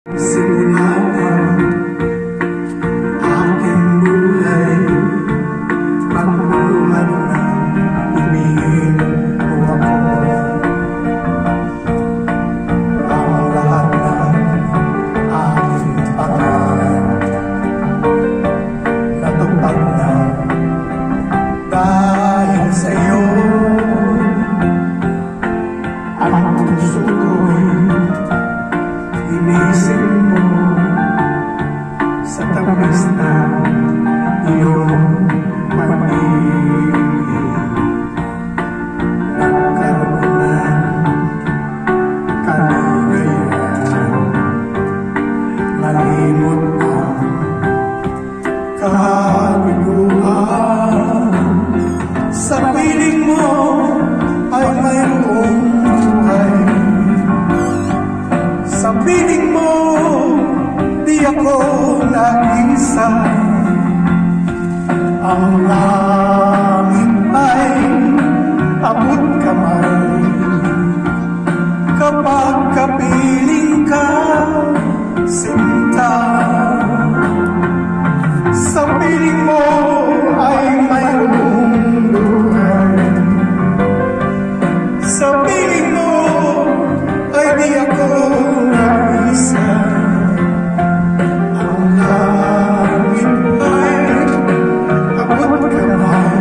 Simula ang aking buhay, pagbuhan na ibigin mo ako. Ang lahat ng aking pangarap natupad na dahil sa iyo. Ang puso ko'y inisip mo sa tamis na iyong pag-ibig. Nagkaroon ng kaligayahan, nalimot ang kabiguan. Sa piling mo ay mayroong buhay. Sa piling mo, di ako nag-isa. Ang langit ay abot kamay kapag kapiling ka, sinta. Sa piling mo ay mayroong buhay. Sa piling mo ay di ako nag-isa. Ang langit ay abot kamay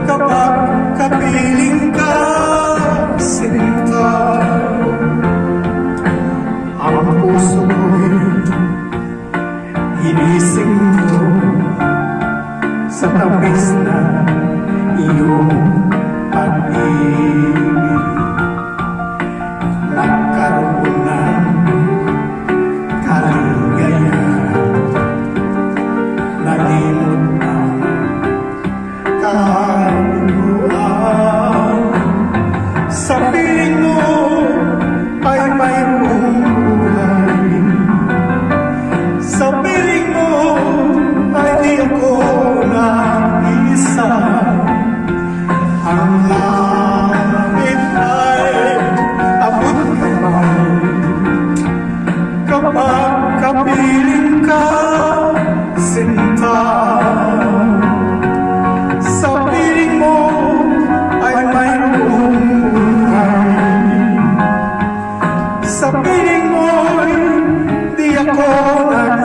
kapag kapiling ka, sinta. Ang puso ko'y inising mo sa tamis na iyong pag-ibig. Nagkaroon ng kaligayahan, nalimot ang kabiguan. Sa piling mo ay mayroong buhay. Sa piling mo ay di ako nag-isa. Ang langit ay abot kamay kapag kapiling ka, sinta. Sa piling mo ay mayroong buhay. Sa piling mo di ako nag